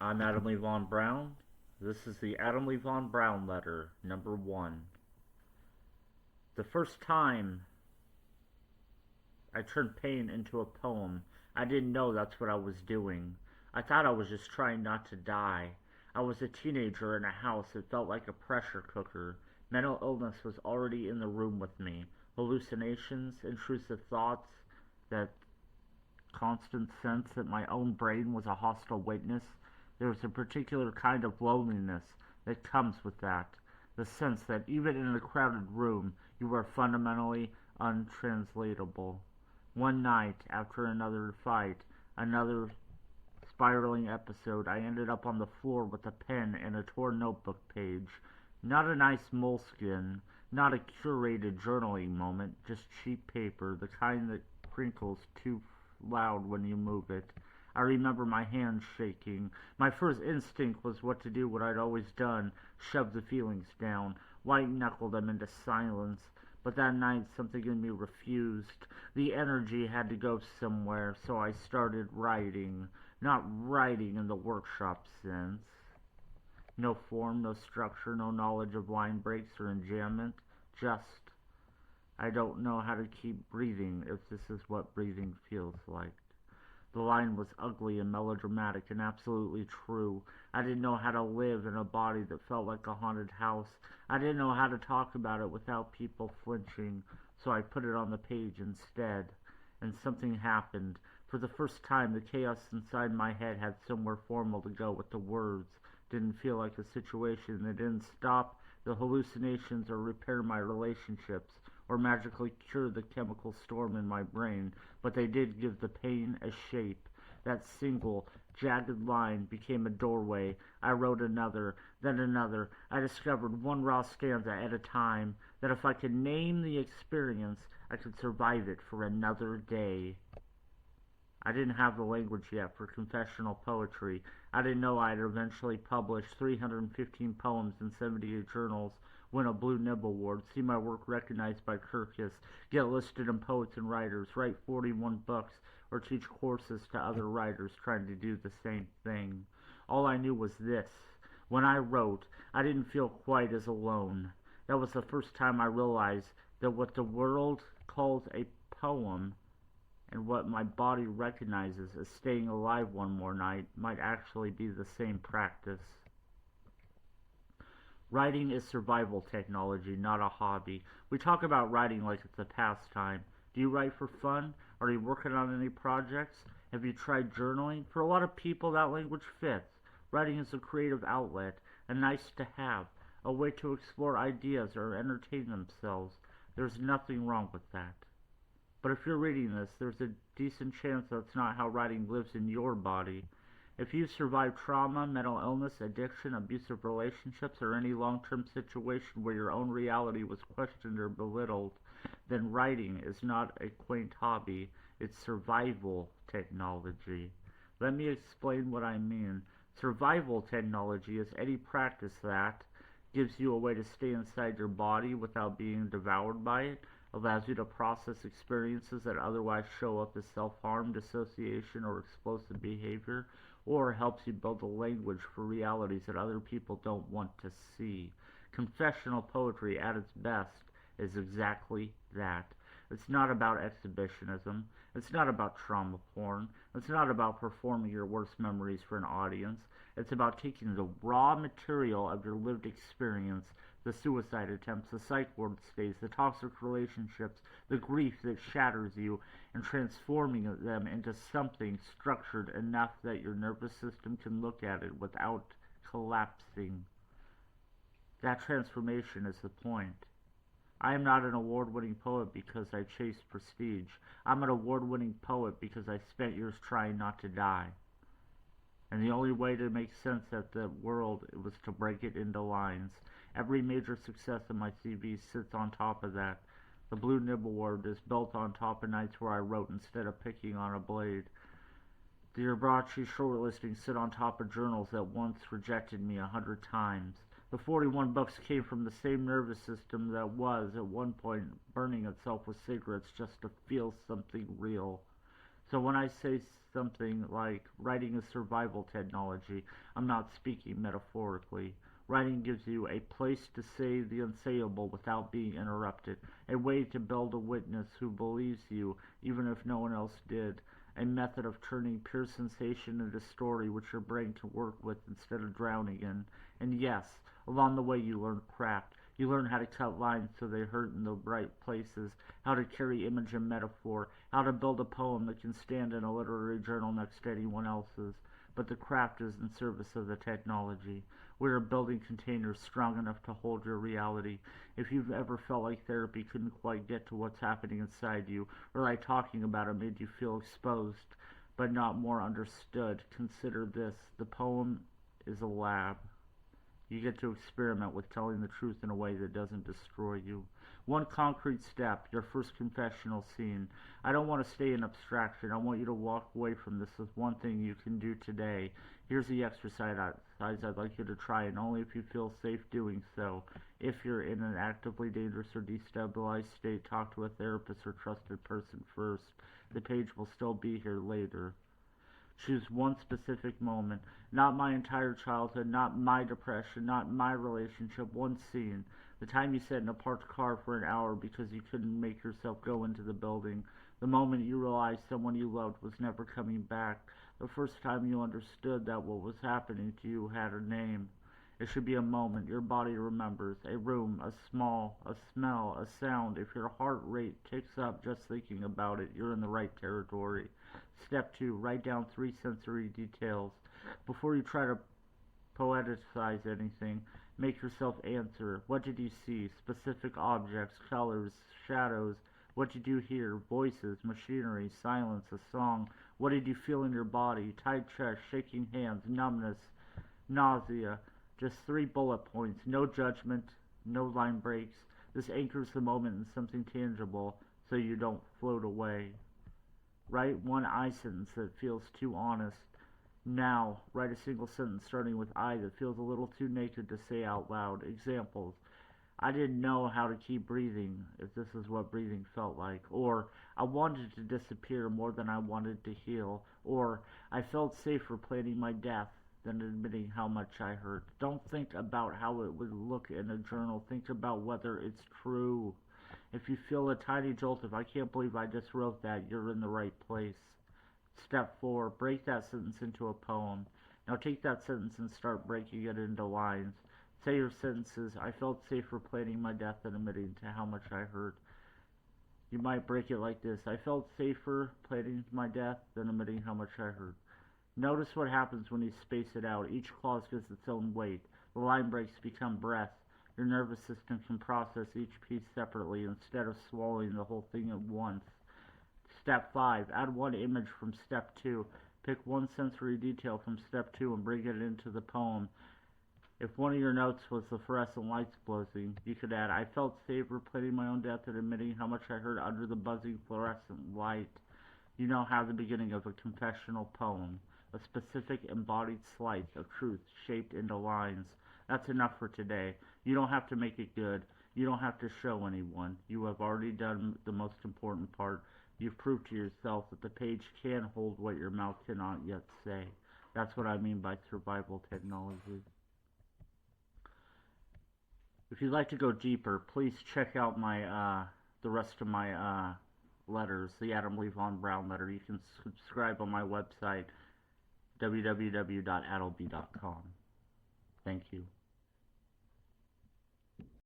I'm Adam Lee Von Brown. This is the Adam Lee Von Brown letter, number 1. The first time I turned pain into a poem, I didn't know that's what I was doing. I thought I was just trying not to die. I was a teenager in a house that felt like a pressure cooker. Mental illness was already in the room with me. Hallucinations, intrusive thoughts, that constant sense that my own brain was a hostile witness. There was a particular kind of loneliness that comes with that. The sense that even in a crowded room, you are fundamentally untranslatable. One night, after another fight, another spiraling episode, I ended up on the floor with a pen and a torn notebook page. Not a nice moleskin, not a curated journaling moment, just cheap paper, the kind that crinkles too loud when you move it. I remember my hands shaking. My first instinct was to do what I'd always done, shove the feelings down, white-knuckle them into silence. But that night something in me refused. The energy had to go somewhere, so I started writing. Not writing in the workshop sense. No form, no structure, no knowledge of line breaks or enjambment. Just, I don't know how to keep breathing if this is what breathing feels like. The line was ugly and melodramatic and absolutely true. I didn't know how to live in a body that felt like a haunted house. I didn't know how to talk about it without people flinching, so I put it on the page instead. And something happened. For the first time, the chaos inside my head had somewhere formal to go with the words. Didn't feel like a situation that didn't stop the hallucinations or repair my relationships or magically cure the chemical storm in my brain, but they did give the pain a shape. That single, jagged line became a doorway. I wrote another, then another. I discovered one raw stanza at a time, that if I could name the experience, I could survive it for another day. I didn't have the language yet for confessional poetry. I didn't know I'd eventually publish 315 poems in 78 journals, win a Blue Nib Award, see my work recognized by Kirkus, get listed in Poets and Writers, write 41 books, or teach courses to other writers trying to do the same thing. All I knew was this. When I wrote, I didn't feel quite as alone. That was the first time I realized that what the world calls a poem and what my body recognizes as staying alive one more night might actually be the same practice. Writing is survival technology, not a hobby. We talk about writing like it's a pastime. Do you write for fun? Are you working on any projects? Have you tried journaling? For a lot of people, that language fits. Writing is a creative outlet, a nice to have, a way to explore ideas or entertain themselves. There's nothing wrong with that. But if you're reading this, there's a decent chance that's not how writing lives in your body. If you've survived trauma, mental illness, addiction, abusive relationships, or any long-term situation where your own reality was questioned or belittled, then writing is not a quaint hobby, it's survival technology. Let me explain what I mean. Survival technology is any practice that gives you a way to stay inside your body without being devoured by it, allows you to process experiences that otherwise show up as self-harm, dissociation, or explosive behavior, or helps you build a language for realities that other people don't want to see. Confessional poetry at its best is exactly that. It's not about exhibitionism. It's not about trauma porn. It's not about performing your worst memories for an audience. It's about taking the raw material of your lived experience, the suicide attempts, the psych ward stays, the toxic relationships, the grief that shatters you, and transforming them into something structured enough that your nervous system can look at it without collapsing. That transformation is the point. I am not an award-winning poet because I chased prestige. I'm an award-winning poet because I spent years trying not to die. And the only way to make sense of the world was to break it into lines. Every major success in my CV sits on top of that. The Blue Nib Award is built on top of nights where I wrote instead of picking on a blade. The Ibrachi shortlisting sit on top of journals that once rejected me 100 times. The 41 books came from the same nervous system that was, at one point, burning itself with cigarettes just to feel something real. So when I say something like writing is survival technology, I'm not speaking metaphorically. Writing gives you a place to say the unsayable without being interrupted, a way to build a witness who believes you even if no one else did, a method of turning pure sensation into story which your brain can work with instead of drowning in. And yes, along the way you learn craft. You learn how to cut lines so they hurt in the right places, how to carry image and metaphor, how to build a poem that can stand in a literary journal next to anyone else's. But the craft is in service of the technology. We are building containers strong enough to hold your reality. If you've ever felt like therapy couldn't quite get to what's happening inside you, or like talking about it made you feel exposed but not more understood, consider this. The poem is a lab. You get to experiment with telling the truth in a way that doesn't destroy you. One concrete step, your first confessional scene. I don't want to stay in abstraction. I want you to walk away from this with one thing you can do today. Here's the exercise I'd like you to try, and only if you feel safe doing so. If you're in an actively dangerous or destabilized state, talk to a therapist or trusted person first. The page will still be here later. Choose one specific moment, not my entire childhood, not my depression, not my relationship, one scene. The time you sat in a parked car for an hour because you couldn't make yourself go into the building. The moment you realized someone you loved was never coming back. The first time you understood that what was happening to you had a name. It should be a moment your body remembers, a room, a smell, a sound. If your heart rate ticks up just thinking about it, you're in the right territory. Step 2. Write down 3 sensory details. Before you try to poeticize anything, make yourself answer. What did you see? Specific objects, colors, shadows. What did you hear? Voices, machinery, silence, a song. What did you feel in your body? Tight chest, shaking hands, numbness, nausea. Just 3 bullet points. No judgment, no line breaks. This anchors the moment in something tangible so you don't float away. Write one I sentence that feels too honest. Now, write a single sentence starting with I that feels a little too naked to say out loud. Examples. I didn't know how to keep breathing, if this is what breathing felt like. Or, I wanted to disappear more than I wanted to heal. Or, I felt safer planning my death than admitting how much I hurt. Don't think about how it would look in a journal. Think about whether it's true. If you feel a tiny jolt of, I can't believe I just wrote that, you're in the right place. Step 4. Break that sentence into a poem. Now take that sentence and start breaking it into lines. Say your sentences, I felt safer planning my death than admitting to how much I hurt. You might break it like this. I felt safer planning my death than admitting how much I hurt. Notice what happens when you space it out. Each clause gets its own weight. The line breaks become breath. Your nervous system can process each piece separately instead of swallowing the whole thing at once. Step 5. Add one image from Step 2. Pick one sensory detail from Step 2 and bring it into the poem. If one of your notes was the fluorescent lights blazing, you could add, I felt safer planning my own death and admitting how much I hurt under the buzzing fluorescent light. You now have the beginning of a confessional poem, a specific embodied slice of truth shaped into lines. That's enough for today. You don't have to make it good. You don't have to show anyone. You have already done the most important part. You've proved to yourself that the page can hold what your mouth cannot yet say. That's what I mean by survival technology. If you'd like to go deeper, please check out my the rest of my letters, the Adam Lee Von Brown letter. You can subscribe on my website, www.adlb.com. Thank you.